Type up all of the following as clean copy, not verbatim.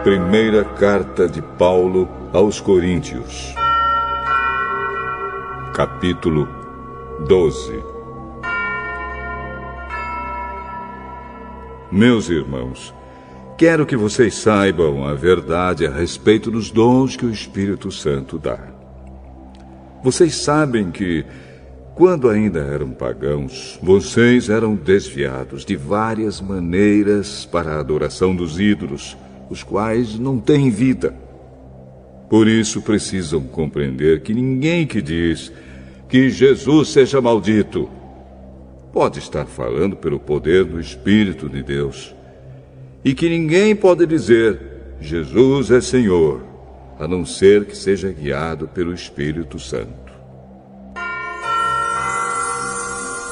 Primeira carta de Paulo aos Coríntios, capítulo 12. Meus irmãos, quero que vocês saibam a verdade a respeito dos dons que o Espírito Santo dá. Vocês sabem que, quando ainda eram pagãos, vocês eram desviados de várias maneiras para a adoração dos ídolos, os quais não têm vida. Por isso precisam compreender que ninguém que diz que Jesus seja maldito pode estar falando pelo poder do Espírito de Deus. E que ninguém pode dizer Jesus é Senhor, a não ser que seja guiado pelo Espírito Santo.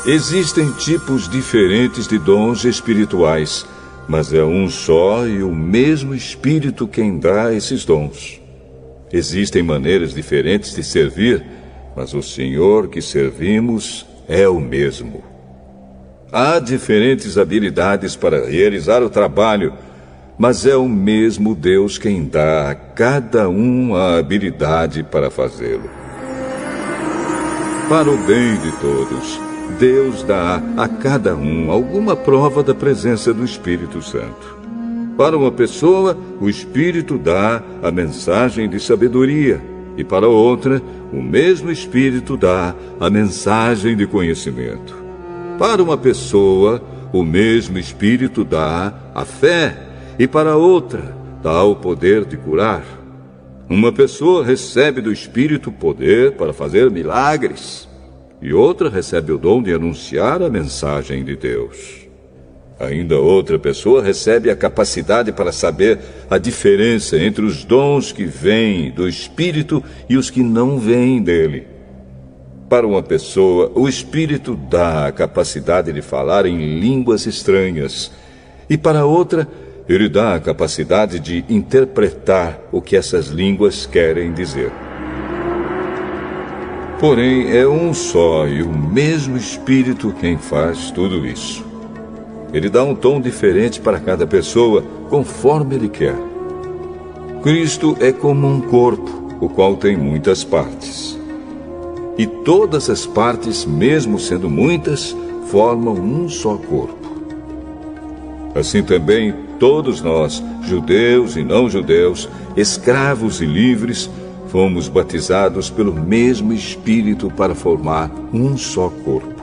Existem tipos diferentes de dons espirituais, mas é um só e o mesmo Espírito quem dá esses dons. Existem maneiras diferentes de servir, mas o Senhor que servimos é o mesmo. Há diferentes habilidades para realizar o trabalho, mas é o mesmo Deus quem dá a cada um a habilidade para fazê-lo. Para o bem de todos, Deus dá a cada um alguma prova da presença do Espírito Santo. Para uma pessoa, o Espírito dá a mensagem de sabedoria, e para outra, o mesmo Espírito dá a mensagem de conhecimento. Para uma pessoa, o mesmo Espírito dá a fé, e para outra, dá o poder de curar. Uma pessoa recebe do Espírito poder para fazer milagres, e outra recebe o dom de anunciar a mensagem de Deus. Ainda outra pessoa recebe a capacidade para saber a diferença entre os dons que vêm do Espírito e os que não vêm dele. Para uma pessoa, o Espírito dá a capacidade de falar em línguas estranhas, e para outra, ele dá a capacidade de interpretar o que essas línguas querem dizer. Porém, é um só e o mesmo Espírito quem faz tudo isso. Ele dá um tom diferente para cada pessoa, conforme ele quer. Cristo é como um corpo, o qual tem muitas partes. E todas as partes, mesmo sendo muitas, formam um só corpo. Assim também, todos nós, judeus e não judeus, escravos e livres, fomos batizados pelo mesmo Espírito para formar um só corpo.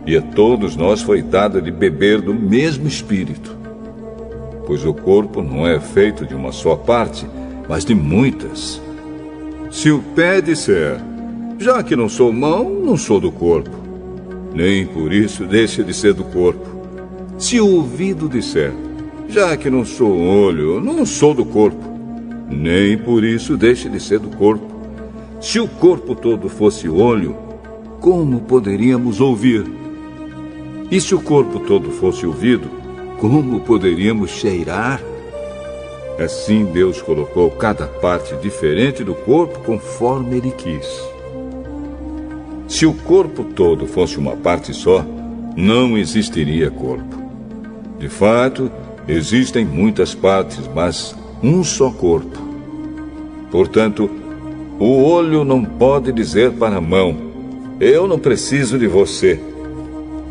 E a todos nós foi dado de beber do mesmo Espírito. Pois o corpo não é feito de uma só parte, mas de muitas. Se o pé disser, já que não sou mão, não sou do corpo, nem por isso deixa de ser do corpo. Se o ouvido disser, já que não sou olho, não sou do corpo, nem por isso deixa de ser do corpo. Se o corpo todo fosse olho, como poderíamos ouvir? E se o corpo todo fosse ouvido, como poderíamos cheirar? Assim Deus colocou cada parte diferente do corpo conforme Ele quis. Se o corpo todo fosse uma parte só, não existiria corpo. De fato, existem muitas partes, mas um só corpo. Portanto, o olho não pode dizer para a mão, eu não preciso de você.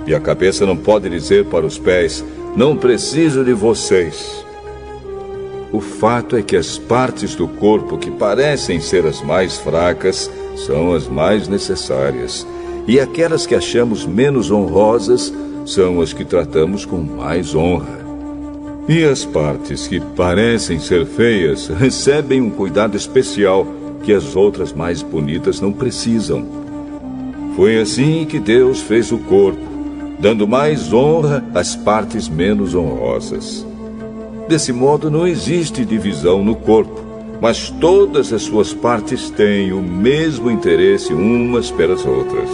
E a cabeça não pode dizer para os pés, não preciso de vocês. O fato é que as partes do corpo que parecem ser as mais fracas são as mais necessárias. E aquelas que achamos menos honrosas são as que tratamos com mais honra. E as partes que parecem ser feias recebem um cuidado especial que as outras mais bonitas não precisam. Foi assim que Deus fez o corpo, dando mais honra às partes menos honrosas. Desse modo não existe divisão no corpo, mas todas as suas partes têm o mesmo interesse umas pelas outras.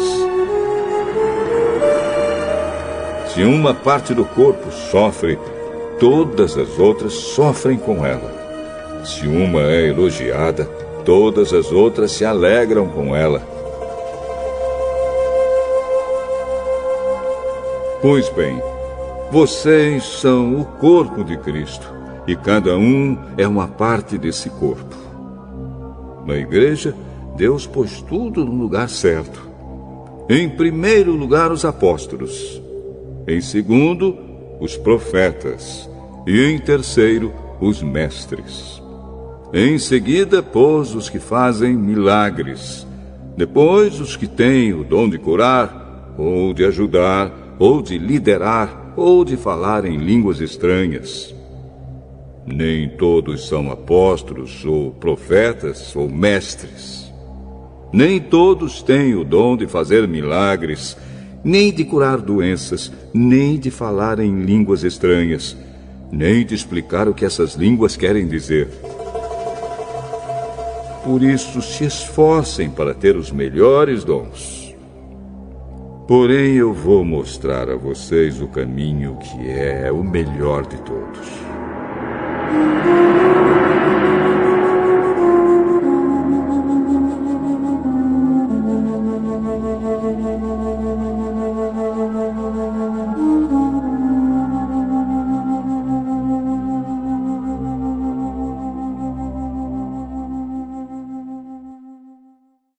Se uma parte do corpo sofre, todas as outras sofrem com ela. Se uma é elogiada, todas as outras se alegram com ela. Pois bem, vocês são o corpo de Cristo e cada um é uma parte desse corpo. Na igreja, Deus pôs tudo no lugar certo. Em primeiro lugar, os apóstolos. Em segundo, os profetas. E em terceiro, os mestres. Em seguida, pôs os que fazem milagres. Depois, os que têm o dom de curar, ou de ajudar, ou de liderar, ou de falar em línguas estranhas. Nem todos são apóstolos, ou profetas, ou mestres. Nem todos têm o dom de fazer milagres, nem de curar doenças, nem de falar em línguas estranhas, nem de explicar o que essas línguas querem dizer. Por isso, se esforcem para ter os melhores dons. Porém, eu vou mostrar a vocês o caminho que é o melhor de todos.